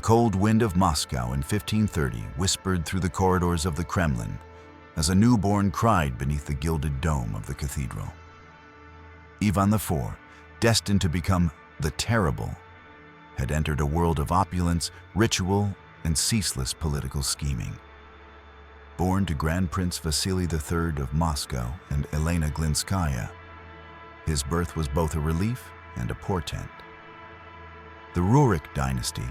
cold wind of Moscow in 1530 whispered through the corridors of the Kremlin as a newborn cried beneath the gilded dome of the cathedral. Ivan IV, destined to become the Terrible, had entered a world of opulence, ritual, and ceaseless political scheming. Born to Grand Prince Vasily III of Moscow and Elena Glinskaya, his birth was both a relief and a portent. The Rurik dynasty,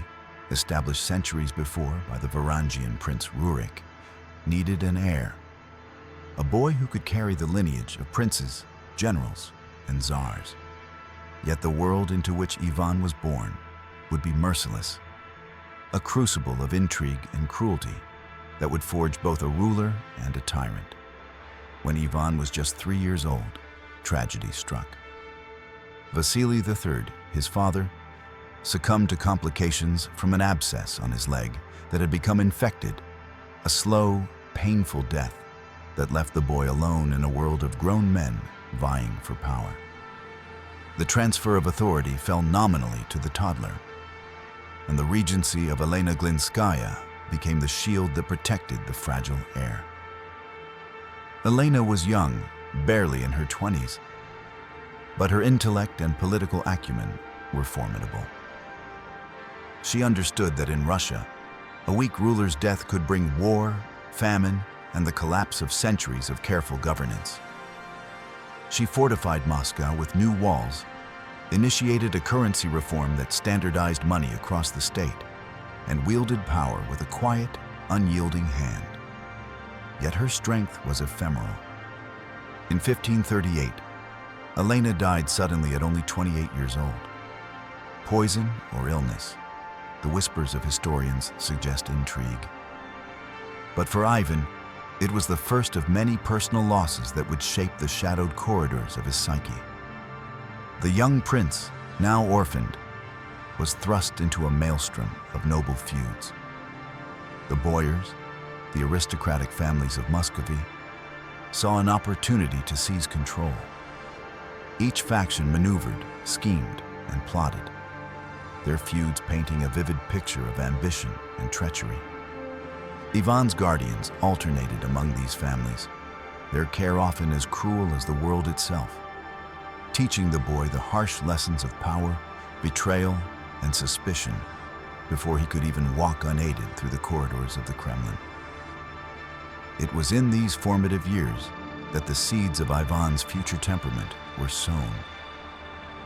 established centuries before by the Varangian Prince Rurik, needed an heir, a boy who could carry the lineage of princes, generals, and czars. Yet the world into which Ivan was born would be merciless, a crucible of intrigue and cruelty that would forge both a ruler and a tyrant. When Ivan was just 3 years old, tragedy struck. Vasily III, his father, succumbed to complications from an abscess on his leg that had become infected, a slow, painful death that left the boy alone in a world of grown men vying for power. The transfer of authority fell nominally to the toddler, and the regency of Elena Glinskaya became the shield that protected the fragile heir. Elena was young, barely in her 20s, but her intellect and political acumen were formidable. She understood that in Russia, a weak ruler's death could bring war, famine, and the collapse of centuries of careful governance. She fortified Moscow with new walls, initiated a currency reform that standardized money across the state, and wielded power with a quiet, unyielding hand. Yet her strength was ephemeral. In 1538, Elena died suddenly at only 28 years old. Poison or illness, the whispers of historians suggest intrigue. But for Ivan, it was the first of many personal losses that would shape the shadowed corridors of his psyche. The young prince, now orphaned, was thrust into a maelstrom of noble feuds. The boyars, the aristocratic families of Muscovy, saw an opportunity to seize control. Each faction maneuvered, schemed, and plotted, their feuds painting a vivid picture of ambition and treachery. Ivan's guardians alternated among these families, their care often as cruel as the world itself, teaching the boy the harsh lessons of power, betrayal, and suspicion before he could even walk unaided through the corridors of the Kremlin. It was in these formative years that the seeds of Ivan's future temperament were sown.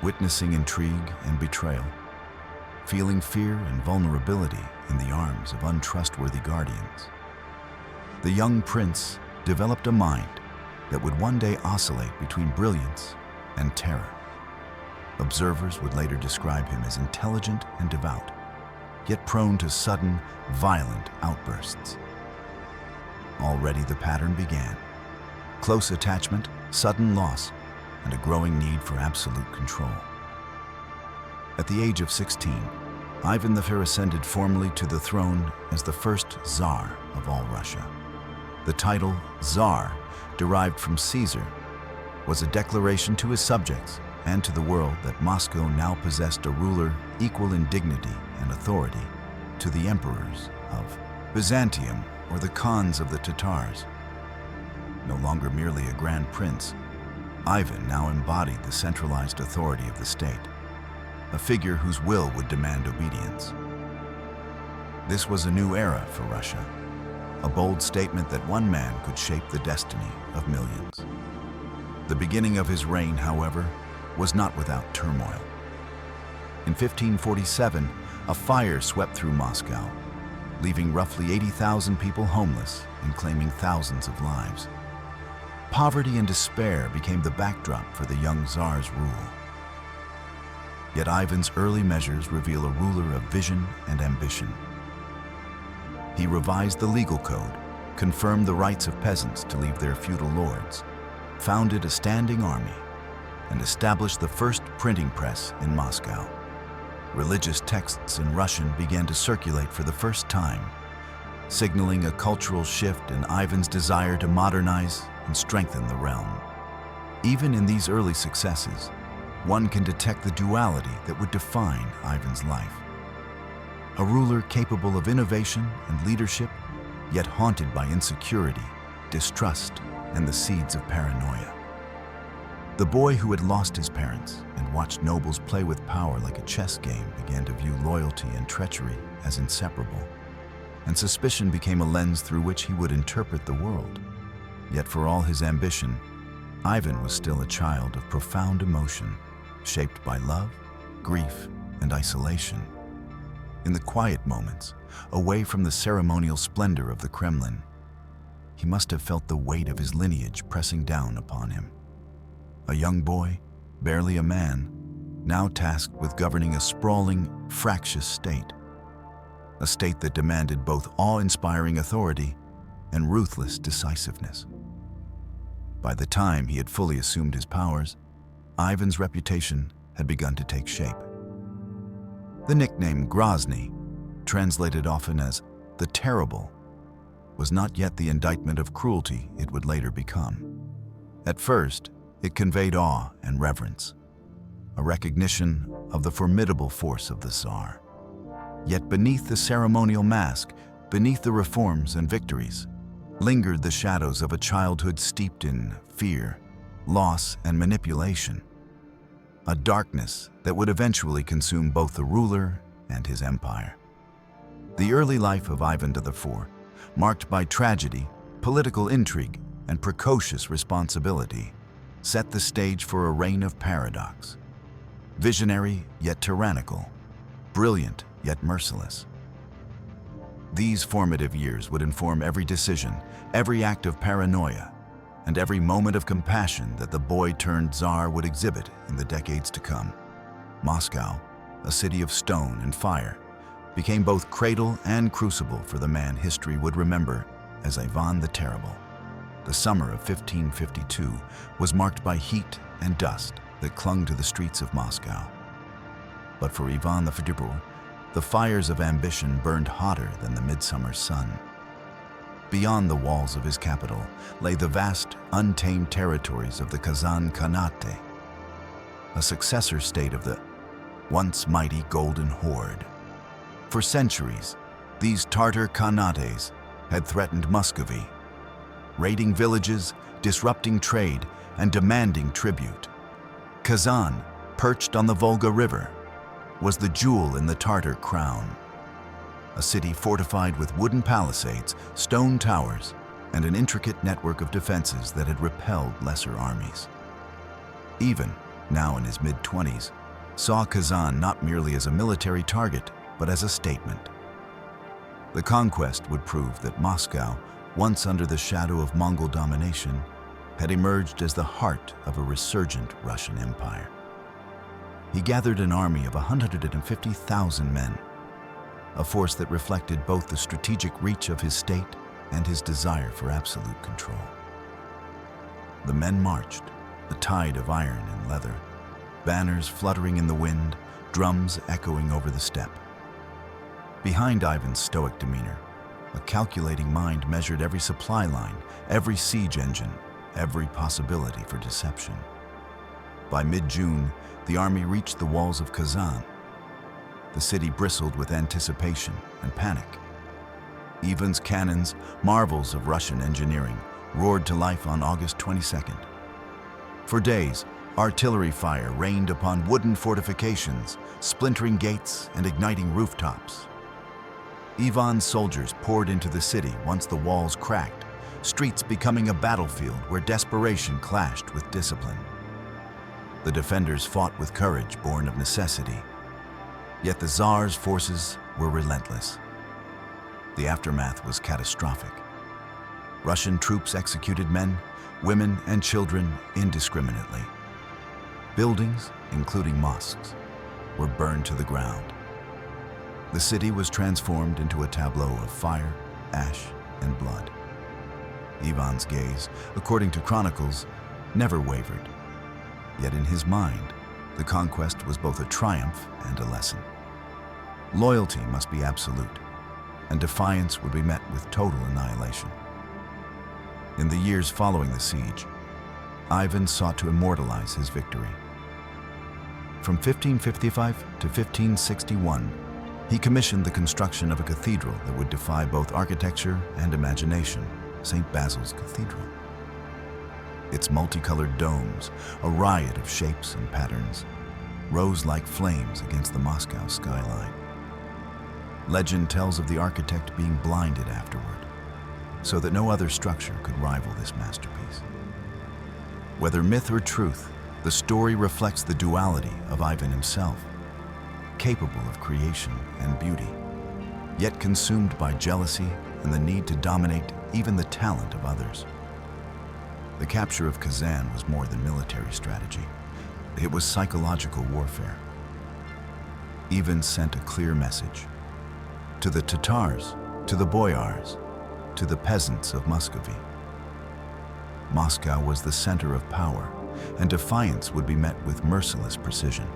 Witnessing intrigue and betrayal, feeling fear and vulnerability in the arms of untrustworthy guardians, the young prince developed a mind that would one day oscillate between brilliance and terror. Observers would later describe him as intelligent and devout, yet prone to sudden, violent outbursts. Already the pattern began: close attachment, sudden loss, and a growing need for absolute control. At the age of 16, Ivan IV ascended formally to the throne as the first Tsar of all Russia. The title Tsar, derived from Caesar, was a declaration to his subjects and to the world that Moscow now possessed a ruler equal in dignity and authority to the emperors of Byzantium or the Khans of the Tatars. No longer merely a grand prince, Ivan now embodied the centralized authority of the state, a figure whose will would demand obedience. This was a new era for Russia, a bold statement that one man could shape the destiny of millions. The beginning of his reign, however, was not without turmoil. In 1547, a fire swept through Moscow, leaving roughly 80,000 people homeless and claiming thousands of lives. Poverty and despair became the backdrop for the young Tsar's rule. Yet Ivan's early measures reveal a ruler of vision and ambition. He revised the legal code, confirmed the rights of peasants to leave their feudal lords, founded a standing army, and established the first printing press in Moscow. Religious texts in Russian began to circulate for the first time, signaling a cultural shift in Ivan's desire to modernize and strengthen the realm. Even in these early successes, one can detect the duality that would define Ivan's life. a ruler capable of innovation and leadership, yet haunted by insecurity, distrust, and the seeds of paranoia. The boy who had lost his parents and watched nobles play with power like a chess game began to view loyalty and treachery as inseparable, and suspicion became a lens through which he would interpret the world. Yet for all his ambition, Ivan was still a child of profound emotion, shaped by love, grief, and isolation. In the quiet moments, away from the ceremonial splendor of the Kremlin, he must have felt the weight of his lineage pressing down upon him. A young boy, barely a man, now tasked with governing a sprawling, fractious state. A state that demanded both awe-inspiring authority and ruthless decisiveness. By the time he had fully assumed his powers, Ivan's reputation had begun to take shape. The nickname Grozny, translated often as the Terrible, was not yet the indictment of cruelty it would later become. At first, it conveyed awe and reverence, a recognition of the formidable force of the Tsar. Yet beneath the ceremonial mask, beneath the reforms and victories, lingered the shadows of a childhood steeped in fear, loss, and manipulation. A darkness that would eventually consume both the ruler and his empire. The early life of Ivan IV, marked by tragedy, political intrigue, and precocious responsibility, set the stage for a reign of paradox. Visionary yet tyrannical, brilliant yet merciless. These formative years would inform every decision, every act of paranoia, and every moment of compassion that the boy-turned-Tsar would exhibit in the decades to come. Moscow, a city of stone and fire, became both cradle and crucible for the man history would remember as Ivan the Terrible. The summer of 1552 was marked by heat and dust that clung to the streets of Moscow. But for Ivan the Terrible, the fires of ambition burned hotter than the midsummer sun. Beyond the walls of his capital lay the vast, untamed territories of the Kazan Khanate, a successor state of the once mighty Golden Horde. For centuries, these Tartar Khanates had threatened Muscovy, raiding villages, disrupting trade, and demanding tribute. Kazan, perched on the Volga River, was the jewel in the Tartar crown. A city fortified with wooden palisades, stone towers, and an intricate network of defenses that had repelled lesser armies. Ivan, now in his mid-20s, saw Kazan not merely as a military target, but as a statement. The conquest would prove that Moscow, once under the shadow of Mongol domination, had emerged as the heart of a resurgent Russian empire. He gathered an army of 150,000 men, a force that reflected both the strategic reach of his state and his desire for absolute control. The men marched, a tide of iron and leather, banners fluttering in the wind, drums echoing over the steppe. Behind Ivan's stoic demeanor, a calculating mind measured every supply line, every siege engine, every possibility for deception. By mid-June, the army reached the walls of Kazan. The city bristled with anticipation and panic. Ivan's cannons, marvels of Russian engineering, roared to life on August 22nd. For days, artillery fire rained upon wooden fortifications, splintering gates and igniting rooftops. Ivan's soldiers poured into the city once the walls cracked, streets becoming a battlefield where desperation clashed with discipline. The defenders fought with courage born of necessity, yet the Tsar's forces were relentless. The aftermath was catastrophic. Russian troops executed men, women, and children indiscriminately. Buildings, including mosques, were burned to the ground. The city was transformed into a tableau of fire, ash, and blood. Ivan's gaze, according to chronicles, never wavered. Yet in his mind, the conquest was both a triumph and a lesson. Loyalty must be absolute, and defiance would be met with total annihilation. In the years following the siege, Ivan sought to immortalize his victory. From 1555 to 1561, He commissioned the construction of a cathedral that would defy both architecture and imagination, St. Basil's Cathedral. Its multicolored domes, a riot of shapes and patterns, rose like flames against the Moscow skyline. Legend tells of the architect being blinded afterward, so that no other structure could rival this masterpiece. Whether myth or truth, the story reflects the duality of Ivan himself, capable of creation and beauty, yet consumed by jealousy and the need to dominate even the talent of others. The capture of Kazan was more than military strategy. It was psychological warfare. Ivan sent a clear message to the Tatars, to the boyars, to the peasants of Muscovy. Moscow was the center of power, and defiance would be met with merciless precision.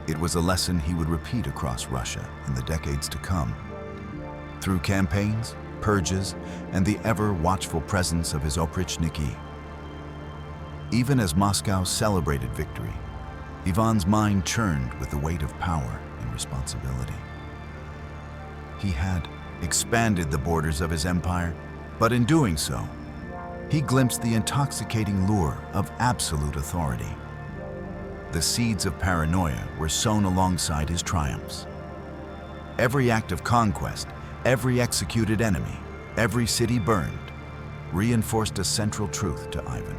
It was a lesson he would repeat across Russia in the decades to come. Through campaigns, purges, and the ever-watchful presence of his Oprichniki. Even as Moscow celebrated victory, Ivan's mind churned with the weight of power and responsibility. He had expanded the borders of his empire, but in doing so, he glimpsed the intoxicating lure of absolute authority. The seeds of paranoia were sown alongside his triumphs. Every act of conquest, every executed enemy, every city burned, reinforced a central truth to Ivan.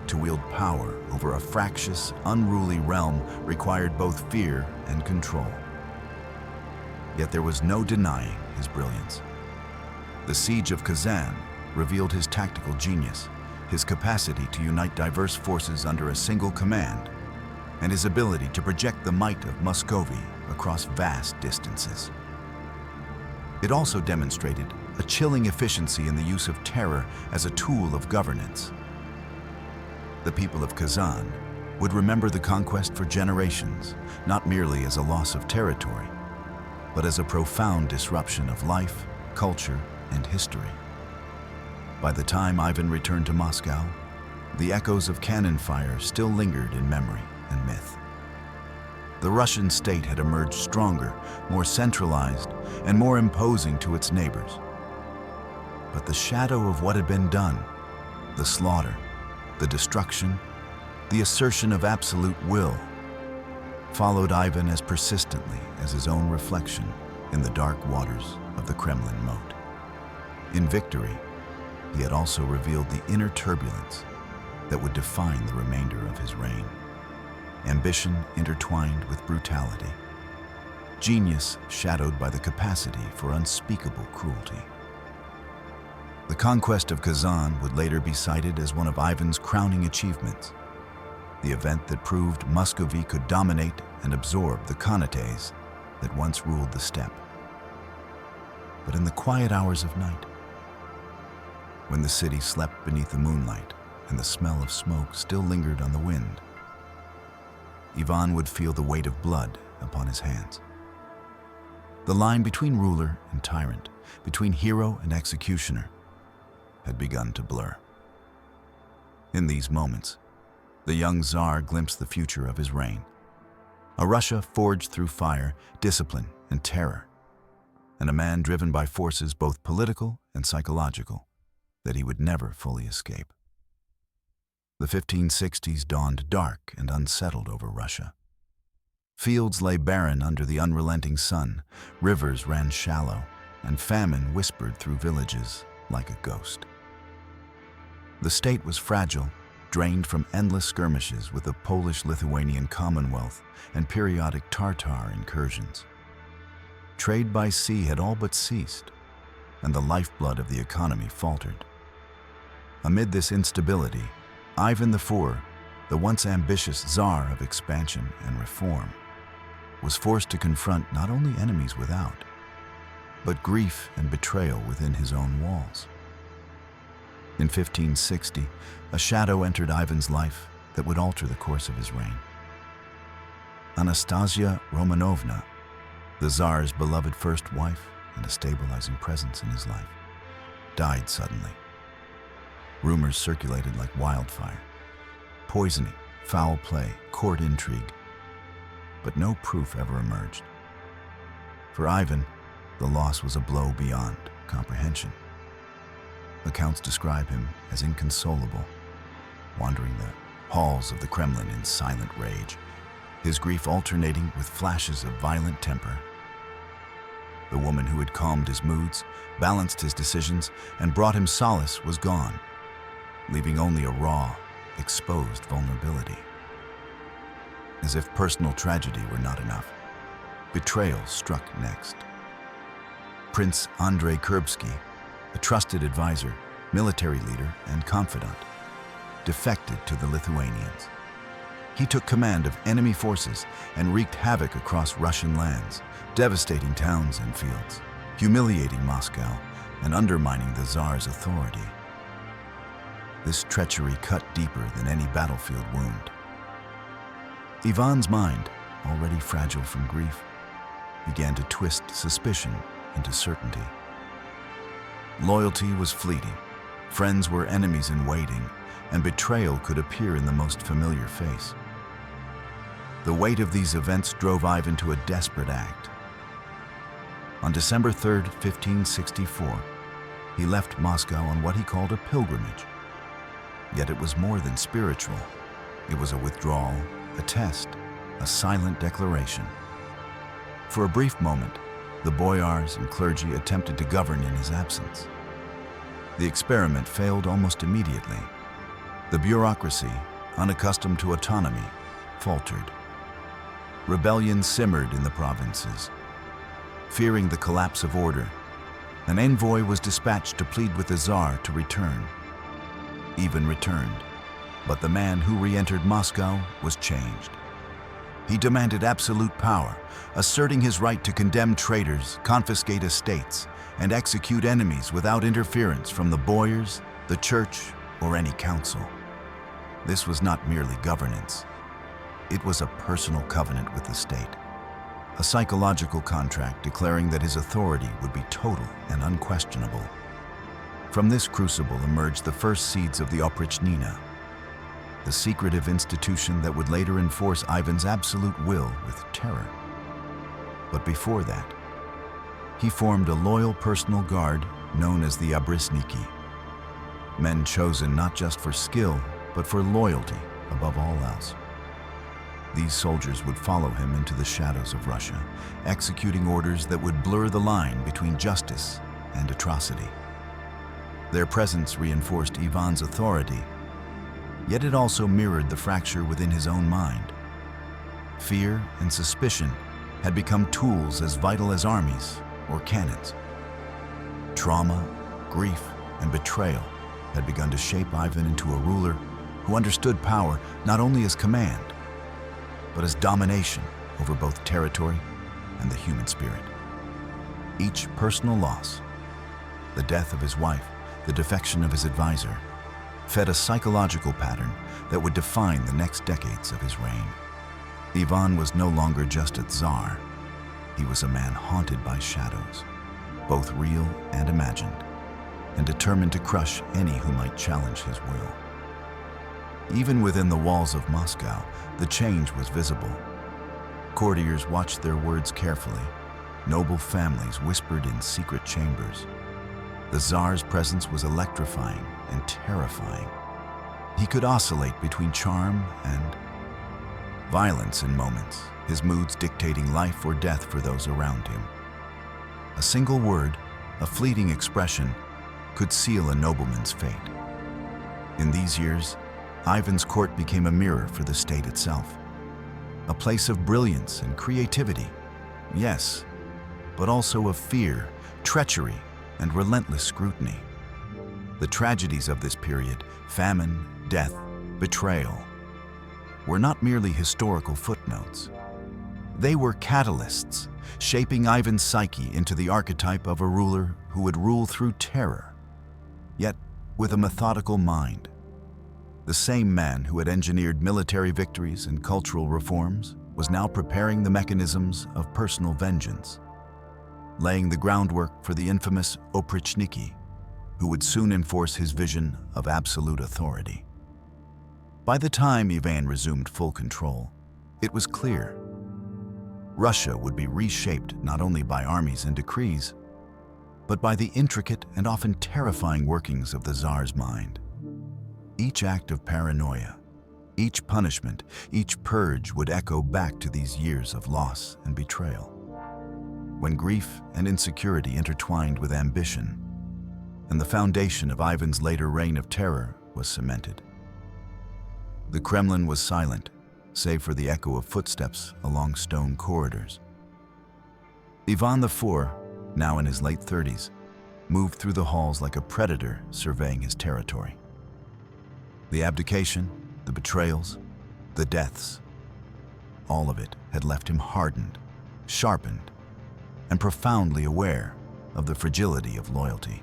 To wield power over a fractious, unruly realm required both fear and control. Yet there was no denying his brilliance. The siege of Kazan revealed his tactical genius, his capacity to unite diverse forces under a single command, and his ability to project the might of Muscovy across vast distances. It also demonstrated a chilling efficiency in the use of terror as a tool of governance. The people of Kazan would remember the conquest for generations, not merely as a loss of territory, but as a profound disruption of life, culture, and history. By the time Ivan returned to Moscow, the echoes of cannon fire still lingered in memory and myth. The Russian state had emerged stronger, more centralized, and more imposing to its neighbors. But the shadow of what had been done, the slaughter, the destruction, the assertion of absolute will, followed Ivan as persistently as his own reflection in the dark waters of the Kremlin moat. In victory, he had also revealed the inner turbulence that would define the remainder of his reign. Ambition intertwined with brutality. Genius shadowed by the capacity for unspeakable cruelty. The conquest of Kazan would later be cited as one of Ivan's crowning achievements, the event that proved Muscovy could dominate and absorb the Khanates that once ruled the steppe. But in the quiet hours of night, when the city slept beneath the moonlight and the smell of smoke still lingered on the wind, Ivan would feel the weight of blood upon his hands. The line between ruler and tyrant, between hero and executioner, had begun to blur. In these moments, the young Tsar glimpsed the future of his reign. A Russia forged through fire, discipline, and terror, and a man driven by forces both political and psychological that he would never fully escape. The 1560s dawned dark and unsettled over Russia. Fields lay barren under the unrelenting sun, rivers ran shallow, and famine whispered through villages like a ghost. The state was fragile, drained from endless skirmishes with the Polish-Lithuanian Commonwealth and periodic Tatar incursions. Trade by sea had all but ceased, and the lifeblood of the economy faltered. Amid this instability, Ivan IV, the once ambitious Tsar of expansion and reform, was forced to confront not only enemies without, but grief and betrayal within his own walls. In 1560, a shadow entered Ivan's life that would alter the course of his reign. Anastasia Romanovna, the Tsar's beloved first wife and a stabilizing presence in his life, died suddenly. Rumors circulated like wildfire. Poisoning, foul play, court intrigue. But no proof ever emerged. For Ivan, the loss was a blow beyond comprehension. Accounts describe him as inconsolable, wandering the halls of the Kremlin in silent rage, his grief alternating with flashes of violent temper. The woman who had calmed his moods, balanced his decisions, and brought him solace was gone, leaving only a raw, exposed vulnerability. As if personal tragedy were not enough, betrayal struck next. Prince Andrei Kurbsky, a trusted advisor, military leader, and confidant, defected to the Lithuanians. He took command of enemy forces and wreaked havoc across Russian lands, devastating towns and fields, humiliating Moscow and undermining the Tsar's authority. This treachery cut deeper than any battlefield wound. Ivan's mind, already fragile from grief, began to twist suspicion into certainty. Loyalty was fleeting, friends were enemies in waiting, and betrayal could appear in the most familiar face. The weight of these events drove Ivan to a desperate act. On December 3, 1564, he left Moscow on what he called a pilgrimage. Yet it was more than spiritual. It was a withdrawal, a test, a silent declaration. For a brief moment, the boyars and clergy attempted to govern in his absence. The experiment failed almost immediately. The bureaucracy, unaccustomed to autonomy, faltered. Rebellion simmered in the provinces. Fearing the collapse of order, an envoy was dispatched to plead with the Tsar to return. Ivan returned, but the man who re-entered Moscow was changed. He demanded absolute power, asserting his right to condemn traitors, confiscate estates, and execute enemies without interference from the boyars, the church, or any council. This was not merely governance. It was a personal covenant with the state, a psychological contract declaring that his authority would be total and unquestionable. From this crucible emerged the first seeds of the Oprichniki, the secretive institution that would later enforce Ivan's absolute will with terror. But before that, he formed a loyal personal guard known as the Oprichniki, men chosen not just for skill, but for loyalty above all else. These soldiers would follow him into the shadows of Russia, executing orders that would blur the line between justice and atrocity. Their presence reinforced Ivan's authority, yet it also mirrored the fracture within his own mind. Fear and suspicion had become tools as vital as armies or cannons. Trauma, grief, and betrayal had begun to shape Ivan into a ruler who understood power not only as command, but as domination over both territory and the human spirit. Each personal loss, the death of his wife, the defection of his advisor, fed a psychological pattern that would define the next decades of his reign. Ivan was no longer just a Tsar. He was a man haunted by shadows, both real and imagined, and determined to crush any who might challenge his will. Even within the walls of Moscow, the change was visible. Courtiers watched their words carefully. Noble families whispered in secret chambers. The Tsar's presence was electrifying and terrifying. He could oscillate between charm and violence in moments, his moods dictating life or death for those around him. A single word, a fleeting expression, could seal a nobleman's fate. In these years, Ivan's court became a mirror for the state itself, a place of brilliance and creativity, yes, but also of fear, treachery, and relentless scrutiny. The tragedies of this period, famine, death, betrayal, were not merely historical footnotes. They were catalysts, shaping Ivan's psyche into the archetype of a ruler who would rule through terror, yet with a methodical mind. The same man who had engineered military victories and cultural reforms was now preparing the mechanisms of personal vengeance, laying the groundwork for the infamous Oprichniki, who would soon enforce his vision of absolute authority. By the time Ivan resumed full control, it was clear. Russia would be reshaped not only by armies and decrees, but by the intricate and often terrifying workings of the Tsar's mind. Each act of paranoia, each punishment, each purge would echo back to these years of loss and betrayal. When grief and insecurity intertwined with ambition, and the foundation of Ivan's later reign of terror was cemented. The Kremlin was silent, save for the echo of footsteps along stone corridors. Ivan IV, now in his late 30s, moved through the halls like a predator surveying his territory. The abdication, the betrayals, the deaths, all of it had left him hardened, sharpened, and profoundly aware of the fragility of loyalty.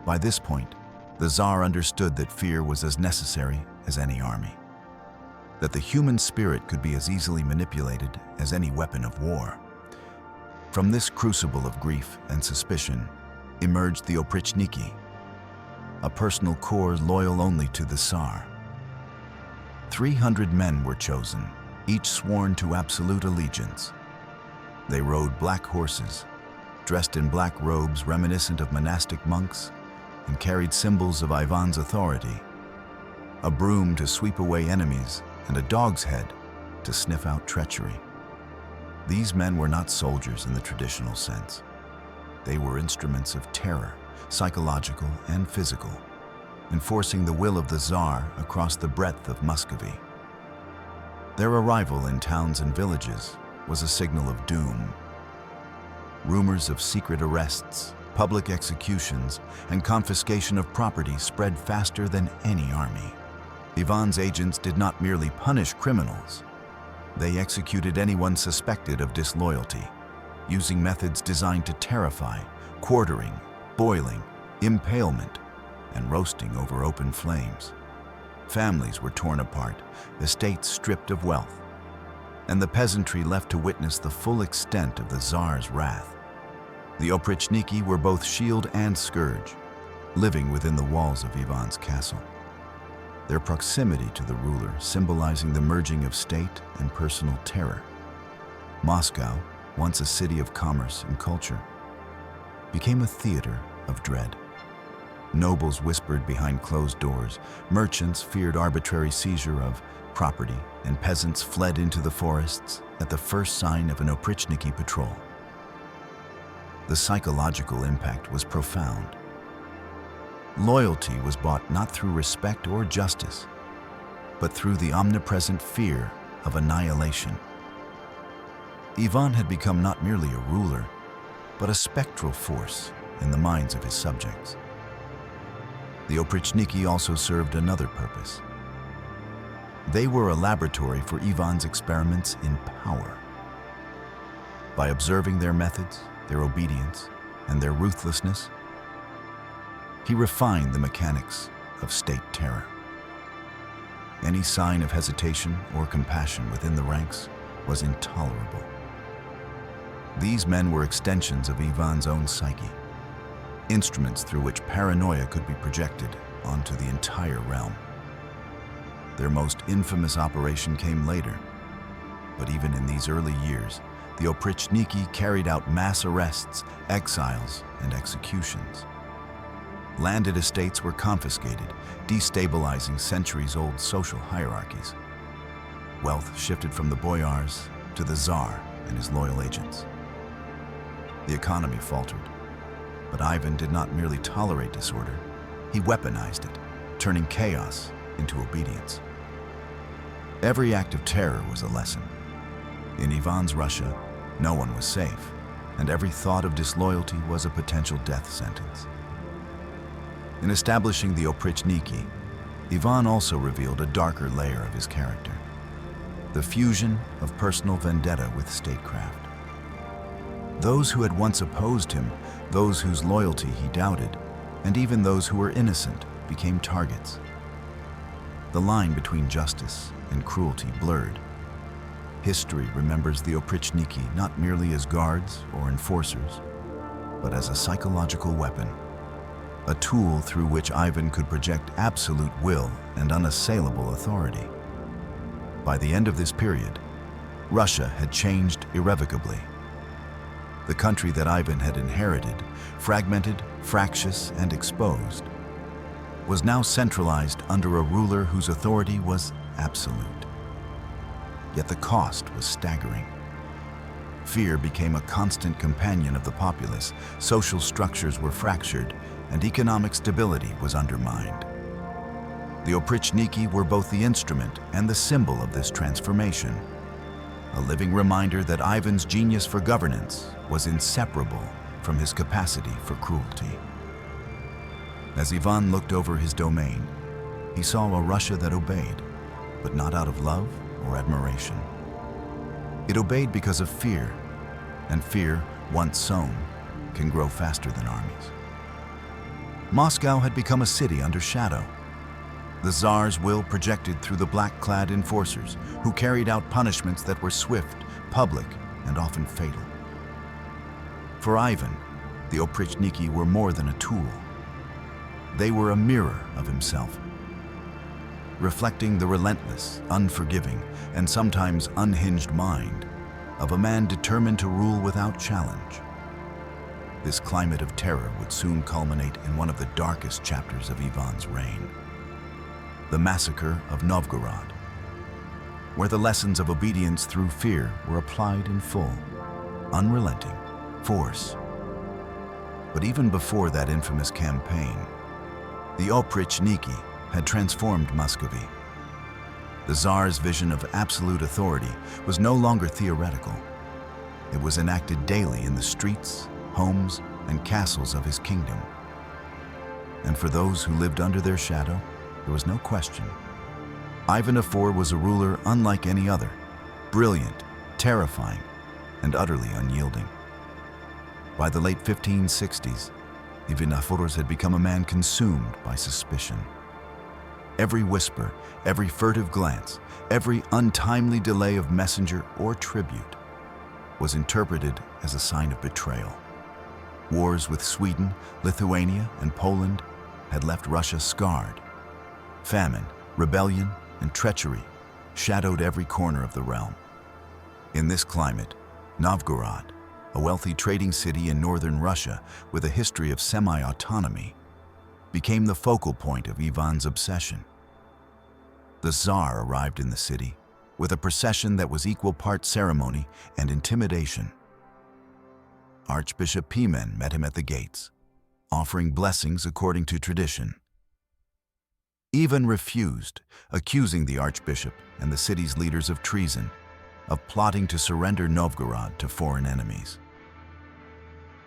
By this point, the Tsar understood that fear was as necessary as any army, that the human spirit could be as easily manipulated as any weapon of war. From this crucible of grief and suspicion emerged the Oprichniki, a personal corps loyal only to the Tsar. 300 men were chosen, each sworn to absolute allegiance. They rode black horses, dressed in black robes reminiscent of monastic monks, and carried symbols of Ivan's authority: a broom to sweep away enemies and a dog's head to sniff out treachery. These men were not soldiers in the traditional sense. They were instruments of terror, psychological and physical, enforcing the will of the Tsar across the breadth of Muscovy. Their arrival in towns and villages was a signal of doom. Rumors of secret arrests, public executions, and confiscation of property spread faster than any army. Ivan's agents did not merely punish criminals. They executed anyone suspected of disloyalty, using methods designed to terrify: quartering, boiling, impalement, and roasting over open flames. Families were torn apart, estates stripped of wealth, and the peasantry left to witness the full extent of the Tsar's wrath. The Oprichniki were both shield and scourge, living within the walls of Ivan's castle, their proximity to the ruler symbolizing the merging of state and personal terror. Moscow, once a city of commerce and culture, became a theater of dread. Nobles whispered behind closed doors, merchants feared arbitrary seizure of property, and peasants fled into the forests at the first sign of an Oprichniki patrol. The psychological impact was profound. Loyalty was bought not through respect or justice, but through the omnipresent fear of annihilation. Ivan had become not merely a ruler, but a spectral force in the minds of his subjects. The Oprichniki also served another purpose. They were a laboratory for Ivan's experiments in power. By observing their methods, their obedience, and their ruthlessness, he refined the mechanics of state terror. Any sign of hesitation or compassion within the ranks was intolerable. These men were extensions of Ivan's own psyche, instruments through which paranoia could be projected onto the entire realm. Their most infamous operation came later, but even in these early years, the Oprichniki carried out mass arrests, exiles, and executions. Landed estates were confiscated, destabilizing centuries-old social hierarchies. Wealth shifted from the boyars to the Tsar and his loyal agents. The economy faltered, but Ivan did not merely tolerate disorder, he weaponized it, turning chaos into obedience. Every act of terror was a lesson. In Ivan's Russia, no one was safe, and every thought of disloyalty was a potential death sentence. In establishing the Oprichniki, Ivan also revealed a darker layer of his character: the fusion of personal vendetta with statecraft. Those who had once opposed him, those whose loyalty he doubted, and even those who were innocent became targets. The line between justice and cruelty blurred. History remembers the Oprichniki not merely as guards or enforcers, but as a psychological weapon, a tool through which Ivan could project absolute will and unassailable authority. By the end of this period, Russia had changed irrevocably. The country that Ivan had inherited, fragmented, fractious, and exposed, was now centralized under a ruler whose authority was absolute. Yet the cost was staggering. Fear became a constant companion of the populace, social structures were fractured, and economic stability was undermined. The Oprichniki were both the instrument and the symbol of this transformation, a living reminder that Ivan's genius for governance was inseparable from his capacity for cruelty. As Ivan looked over his domain, he saw a Russia that obeyed, but not out of love or admiration. It obeyed because of fear, and fear, once sown, can grow faster than armies. Moscow had become a city under shadow. The Tsar's will projected through the black-clad enforcers who carried out punishments that were swift, public, and often fatal. For Ivan, the Oprichniki were more than a tool. They were a mirror of himself, reflecting the relentless, unforgiving, and sometimes unhinged mind of a man determined to rule without challenge. This climate of terror would soon culminate in one of the darkest chapters of Ivan's reign, the massacre of Novgorod, where the lessons of obedience through fear were applied in full, unrelenting force. But even before that infamous campaign, the Oprichniki had transformed Muscovy. The Tsar's vision of absolute authority was no longer theoretical. It was enacted daily in the streets, homes, and castles of his kingdom. And for those who lived under their shadow, there was no question. Ivan IV was a ruler unlike any other, brilliant, terrifying, and utterly unyielding. By the late 1560s, Ivan IV had become a man consumed by suspicion. Every whisper, every furtive glance, every untimely delay of messenger or tribute was interpreted as a sign of betrayal. Wars with Sweden, Lithuania, and Poland had left Russia scarred. Famine, rebellion, and treachery shadowed every corner of the realm. In this climate, Novgorod, a wealthy trading city in northern Russia with a history of semi-autonomy, became the focal point of Ivan's obsession. The Tsar arrived in the city with a procession that was equal parts ceremony and intimidation. Archbishop Pimen met him at the gates, offering blessings according to tradition. Ivan refused, accusing the archbishop and the city's leaders of treason, of plotting to surrender Novgorod to foreign enemies.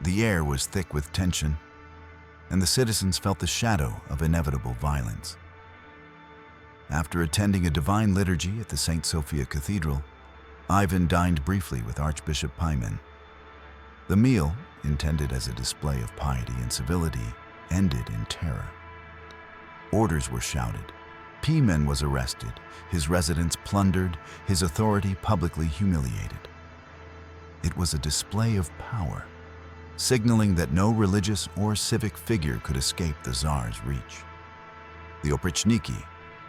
The air was thick with tension, and the citizens felt the shadow of inevitable violence. After attending a divine liturgy at the St. Sophia Cathedral, Ivan dined briefly with Archbishop Pimen. The meal, intended as a display of piety and civility, ended in terror. Orders were shouted. Pimen was arrested, his residence plundered, his authority publicly humiliated. It was a display of power, signaling that no religious or civic figure could escape the Tsar's reach. The Oprichniki,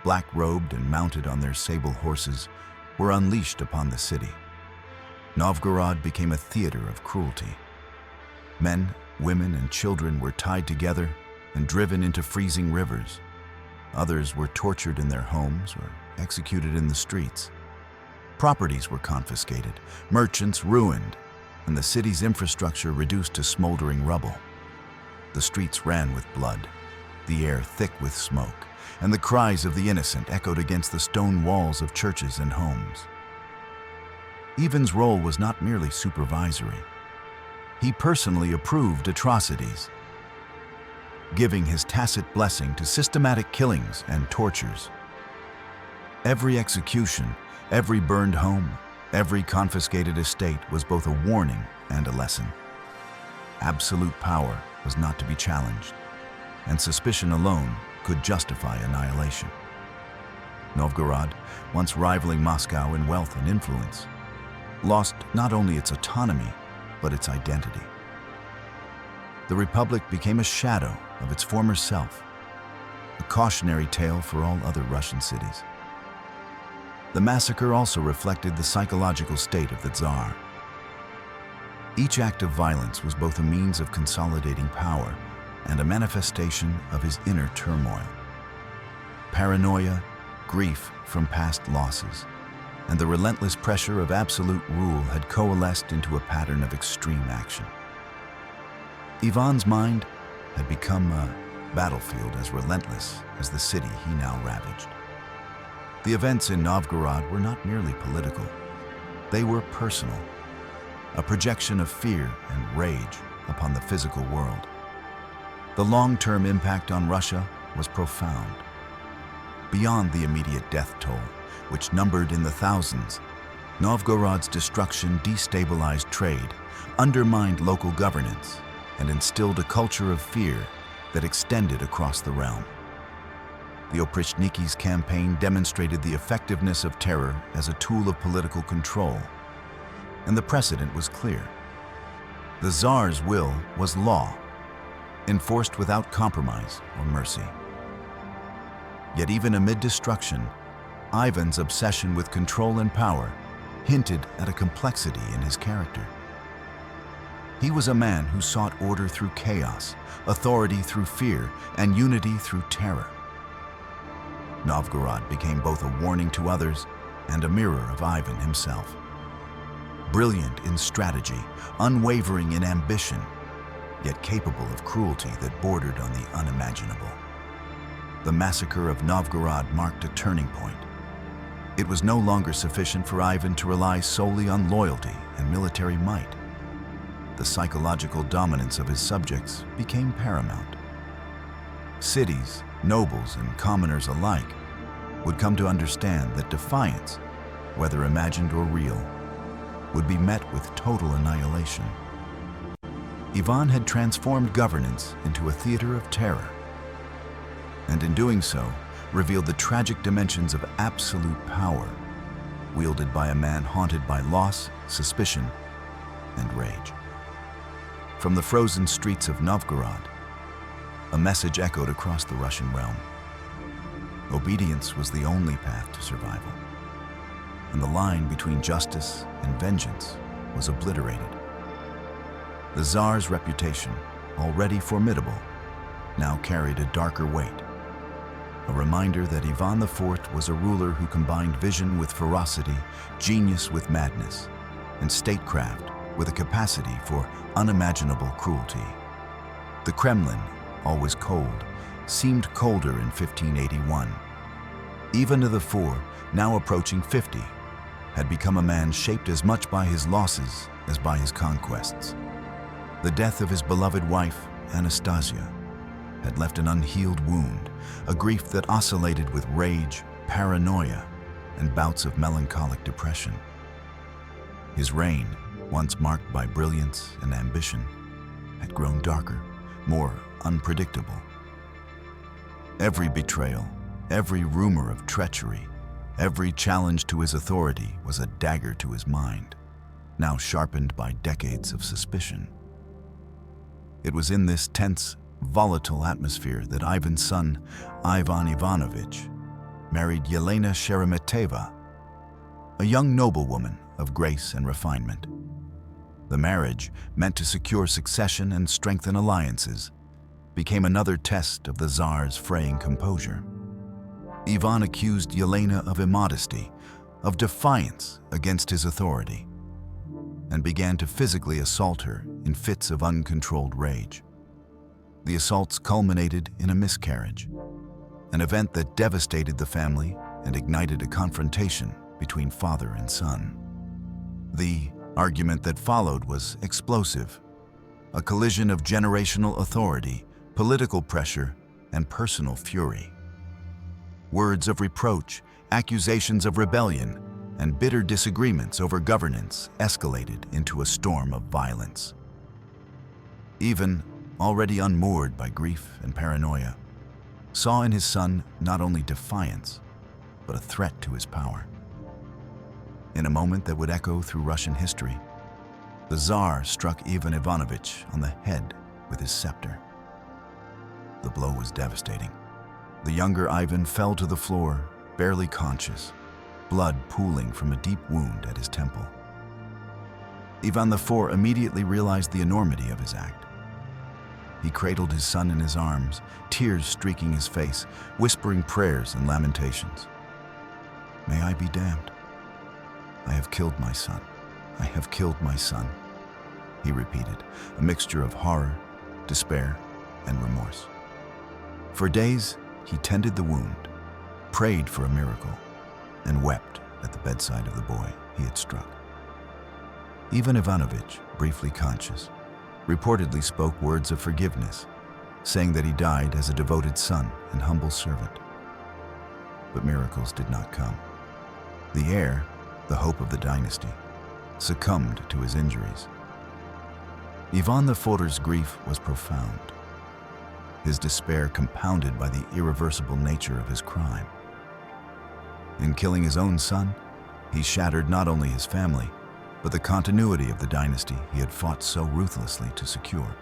black-robed and mounted on their sable horses, were unleashed upon the city. Novgorod became a theater of cruelty. Men, women, and children were tied together and driven into freezing rivers. Others were tortured in their homes or executed in the streets. Properties were confiscated, merchants ruined, and the city's infrastructure reduced to smoldering rubble. The streets ran with blood, the air thick with smoke, and the cries of the innocent echoed against the stone walls of churches and homes. Ivan's role was not merely supervisory. He personally approved atrocities, giving his tacit blessing to systematic killings and tortures. Every execution, every burned home, every confiscated estate was both a warning and a lesson. Absolute power was not to be challenged, and suspicion alone could justify annihilation. Novgorod, once rivaling Moscow in wealth and influence, lost not only its autonomy, but its identity. The Republic became a shadow of its former self, a cautionary tale for all other Russian cities. The massacre also reflected the psychological state of the Tsar. Each act of violence was both a means of consolidating power and a manifestation of his inner turmoil. Paranoia, grief from past losses, and the relentless pressure of absolute rule had coalesced into a pattern of extreme action. Ivan's mind had become a battlefield as relentless as the city he now ravaged. The events in Novgorod were not merely political, they were personal, a projection of fear and rage upon the physical world. The long-term impact on Russia was profound. Beyond the immediate death toll, which numbered in the thousands, Novgorod's destruction destabilized trade, undermined local governance, and instilled a culture of fear that extended across the realm. The Oprichniki's campaign demonstrated the effectiveness of terror as a tool of political control, and the precedent was clear. The Tsar's will was law, enforced without compromise or mercy. Yet even amid destruction, Ivan's obsession with control and power hinted at a complexity in his character. He was a man who sought order through chaos, authority through fear, and unity through terror. Novgorod became both a warning to others and a mirror of Ivan himself. Brilliant in strategy, unwavering in ambition, yet capable of cruelty that bordered on the unimaginable. The massacre of Novgorod marked a turning point. It was no longer sufficient for Ivan to rely solely on loyalty and military might. The psychological dominance of his subjects became paramount. Cities, nobles, and commoners alike would come to understand that defiance, whether imagined or real, would be met with total annihilation. Ivan had transformed governance into a theater of terror, and in doing so, revealed the tragic dimensions of absolute power, wielded by a man haunted by loss, suspicion, and rage. From the frozen streets of Novgorod, a message echoed across the Russian realm. Obedience was the only path to survival, and the line between justice and vengeance was obliterated. The Tsar's reputation, already formidable, now carried a darker weight, a reminder that Ivan IV was a ruler who combined vision with ferocity, genius with madness, and statecraft with a capacity for unimaginable cruelty. The Kremlin, always cold, seemed colder in 1581. Ivan IV, now approaching 50, had become a man shaped as much by his losses as by his conquests. The death of his beloved wife, Anastasia, had left an unhealed wound, a grief that oscillated with rage, paranoia, and bouts of melancholic depression. His reign, once marked by brilliance and ambition, had grown darker, more unpredictable. Every betrayal, every rumor of treachery, every challenge to his authority was a dagger to his mind, now sharpened by decades of suspicion. It was in this tense, volatile atmosphere that Ivan's son, Ivan Ivanovich, married Yelena Sheremeteva, a young noblewoman of grace and refinement. The marriage, meant to secure succession and strengthen alliances, became another test of the Tsar's fraying composure. Ivan accused Yelena of immodesty, of defiance against his authority, and began to physically assault her in fits of uncontrolled rage. The assaults culminated in a miscarriage, an event that devastated the family and ignited a confrontation between father and son. The argument that followed was explosive, a collision of generational authority, political pressure, and personal fury. Words of reproach, accusations of rebellion, and bitter disagreements over governance escalated into a storm of violence. Ivan, already unmoored by grief and paranoia, saw in his son not only defiance, but a threat to his power. In a moment that would echo through Russian history, the Tsar struck Ivan Ivanovich on the head with his scepter. The blow was devastating. The younger Ivan fell to the floor, barely conscious, blood pooling from a deep wound at his temple. Ivan IV immediately realized the enormity of his act. He cradled his son in his arms, tears streaking his face, whispering prayers and lamentations. "May I be damned. I have killed my son. I have killed my son," he repeated, a mixture of horror, despair, and remorse. For days, he tended the wound, prayed for a miracle, and wept at the bedside of the boy he had struck. Ivan Ivanovich, briefly conscious, reportedly spoke words of forgiveness, saying that he died as a devoted son and humble servant. But miracles did not come. The heir, the hope of the dynasty, succumbed to his injuries. Ivan IV's grief was profound, his despair compounded by the irreversible nature of his crime. In killing his own son, he shattered not only his family, but the continuity of the dynasty he had fought so ruthlessly to secure.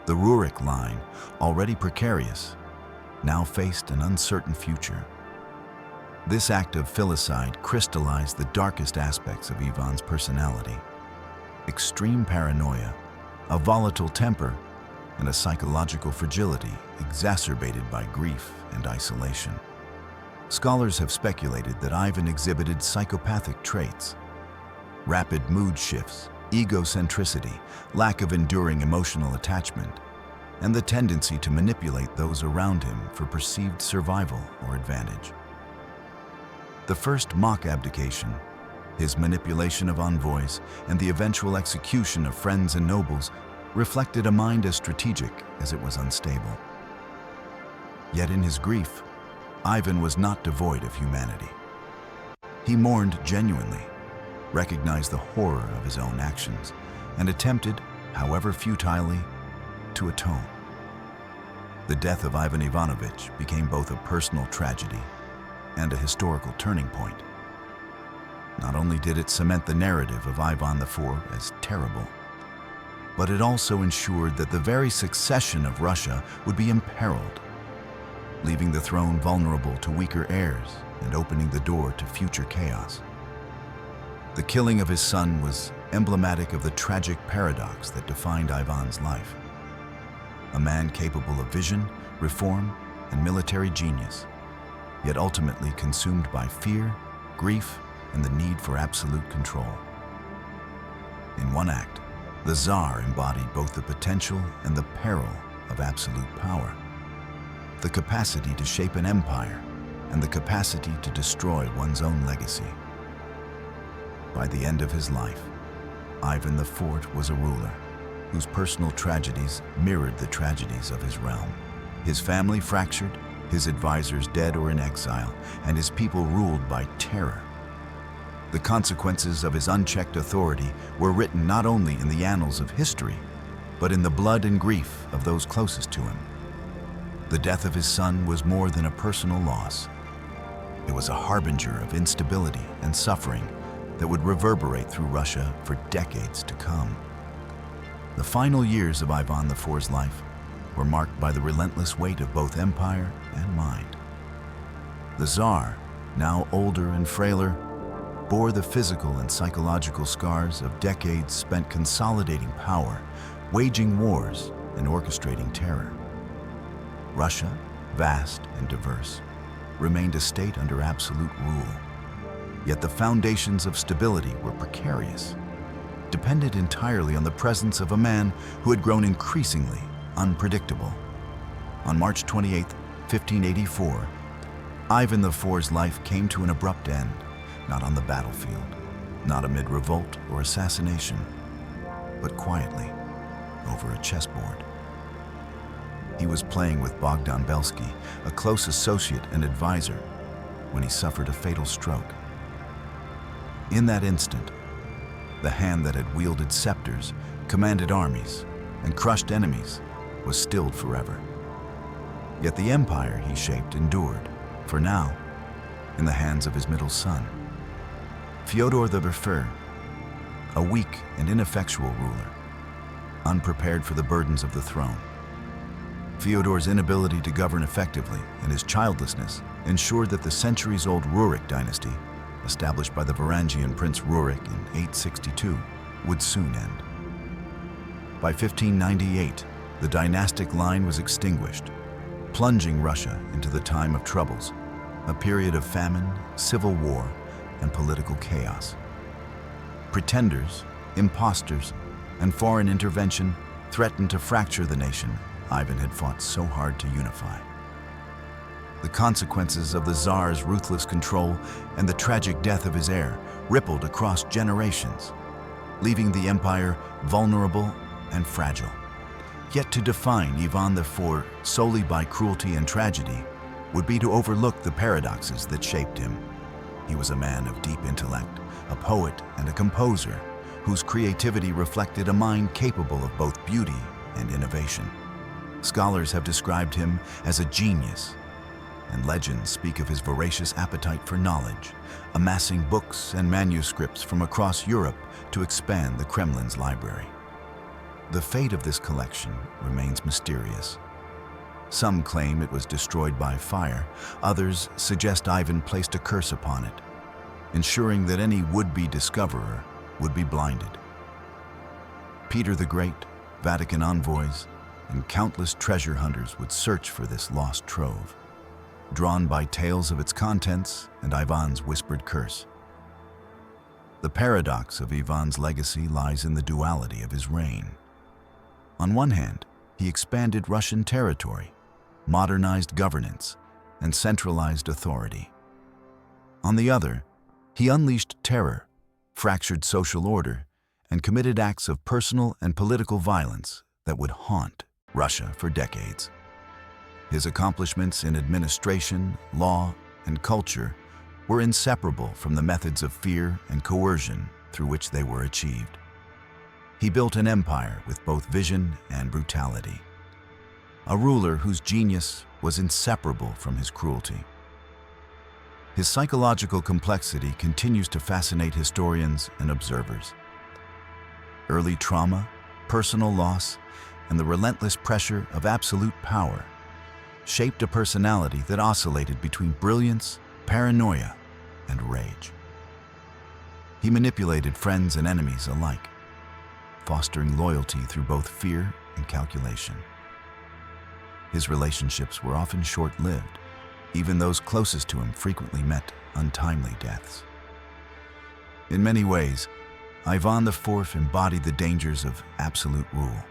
The Rurik line, already precarious, now faced an uncertain future. This act of filicide crystallized the darkest aspects of Ivan's personality: extreme paranoia, a volatile temper, and a psychological fragility exacerbated by grief and isolation. Scholars have speculated that Ivan exhibited psychopathic traits: rapid mood shifts, egocentricity, lack of enduring emotional attachment, and the tendency to manipulate those around him for perceived survival or advantage. The first mock abdication, his manipulation of envoys, and the eventual execution of friends and nobles reflected a mind as strategic as it was unstable. Yet in his grief, Ivan was not devoid of humanity. He mourned genuinely, recognized the horror of his own actions, and attempted, however futilely, to atone. The death of Ivan Ivanovich became both a personal tragedy and a historical turning point. Not only did it cement the narrative of Ivan IV as terrible, but it also ensured that the very succession of Russia would be imperiled, leaving the throne vulnerable to weaker heirs and opening the door to future chaos. The killing of his son was emblematic of the tragic paradox that defined Ivan's life. A man capable of vision, reform, and military genius, yet ultimately consumed by fear, grief, and the need for absolute control. In one act, the Tsar embodied both the potential and the peril of absolute power, the capacity to shape an empire and the capacity to destroy one's own legacy. By the end of his life, Ivan IV was a ruler whose personal tragedies mirrored the tragedies of his realm. His family fractured, his advisors dead or in exile, and his people ruled by terror. The consequences of his unchecked authority were written not only in the annals of history, but in the blood and grief of those closest to him. The death of his son was more than a personal loss. It was a harbinger of instability and suffering that would reverberate through Russia for decades to come. The final years of Ivan IV's life were marked by the relentless weight of both empire and mind. The Tsar, now older and frailer, bore the physical and psychological scars of decades spent consolidating power, waging wars, and orchestrating terror. Russia, vast and diverse, remained a state under absolute rule. Yet the foundations of stability were precarious, depended entirely on the presence of a man who had grown increasingly unpredictable. On March 28, 1584, Ivan IV's life came to an abrupt end, not on the battlefield, not amid revolt or assassination, but quietly over a chessboard. He was playing with Bogdan Belsky, a close associate and advisor, when he suffered a fatal stroke. In that instant, the hand that had wielded scepters, commanded armies, and crushed enemies was stilled forever. Yet the empire he shaped endured, for now, in the hands of his middle son, Fyodor the Befer, a weak and ineffectual ruler, unprepared for the burdens of the throne. Fyodor's inability to govern effectively and his childlessness ensured that the centuries-old Rurik dynasty established by the Varangian Prince Rurik in 862, would soon end. By 1598, the dynastic line was extinguished, plunging Russia into the time of troubles, a period of famine, civil war, and political chaos. Pretenders, impostors, and foreign intervention threatened to fracture the nation Ivan had fought so hard to unify. The consequences of the Tsar's ruthless control and the tragic death of his heir rippled across generations, leaving the empire vulnerable and fragile. Yet to define Ivan IV solely by cruelty and tragedy would be to overlook the paradoxes that shaped him. He was a man of deep intellect, a poet and a composer, whose creativity reflected a mind capable of both beauty and innovation. Scholars have described him as a genius, and legends speak of his voracious appetite for knowledge, amassing books and manuscripts from across Europe to expand the Kremlin's library. The fate of this collection remains mysterious. Some claim it was destroyed by fire, others suggest Ivan placed a curse upon it, ensuring that any would-be discoverer would be blinded. Peter the Great, Vatican envoys, and countless treasure hunters would search for this lost trove, drawn by tales of its contents and Ivan's whispered curse. The paradox of Ivan's legacy lies in the duality of his reign. On one hand, he expanded Russian territory, modernized governance, and centralized authority. On the other, he unleashed terror, fractured social order, and committed acts of personal and political violence that would haunt Russia for decades. His accomplishments in administration, law, and culture were inseparable from the methods of fear and coercion through which they were achieved. He built an empire with both vision and brutality, a ruler whose genius was inseparable from his cruelty. His psychological complexity continues to fascinate historians and observers. Early trauma, personal loss, and the relentless pressure of absolute power shaped a personality that oscillated between brilliance, paranoia, and rage. He manipulated friends and enemies alike, fostering loyalty through both fear and calculation. His relationships were often short-lived. Even those closest to him frequently met untimely deaths. In many ways, Ivan IV embodied the dangers of absolute rule.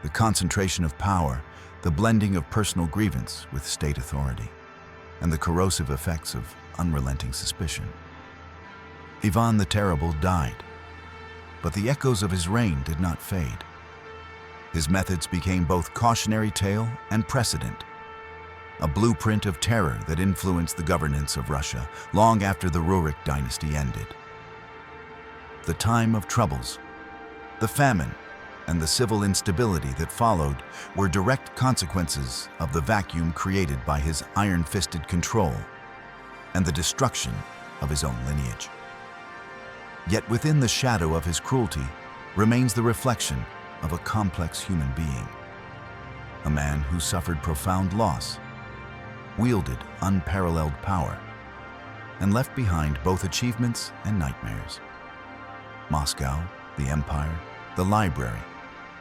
The concentration of power, the blending of personal grievance with state authority, and the corrosive effects of unrelenting suspicion. Ivan the Terrible died, but the echoes of his reign did not fade. His methods became both cautionary tale and precedent, a blueprint of terror that influenced the governance of Russia long after the Rurik dynasty ended. The time of troubles, the famine, and the civil instability that followed were direct consequences of the vacuum created by his iron-fisted control and the destruction of his own lineage. Yet within the shadow of his cruelty remains the reflection of a complex human being, a man who suffered profound loss, wielded unparalleled power, and left behind both achievements and nightmares. Moscow, the empire, the library,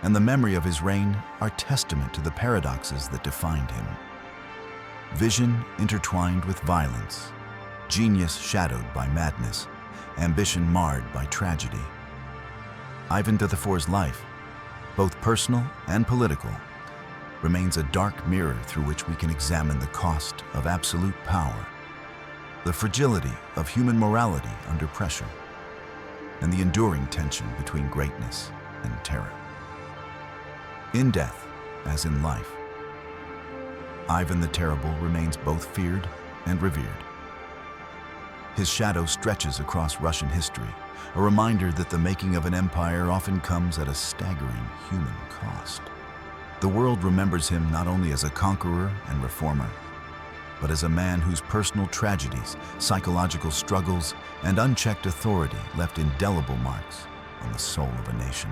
and the memory of his reign are testament to the paradoxes that defined him. Vision intertwined with violence, genius shadowed by madness, ambition marred by tragedy. Ivan IV's life, both personal and political, remains a dark mirror through which we can examine the cost of absolute power, the fragility of human morality under pressure, and the enduring tension between greatness and terror. In death, as in life, Ivan the Terrible remains both feared and revered. His shadow stretches across Russian history, a reminder that the making of an empire often comes at a staggering human cost. The world remembers him not only as a conqueror and reformer, but as a man whose personal tragedies, psychological struggles, and unchecked authority left indelible marks on the soul of a nation.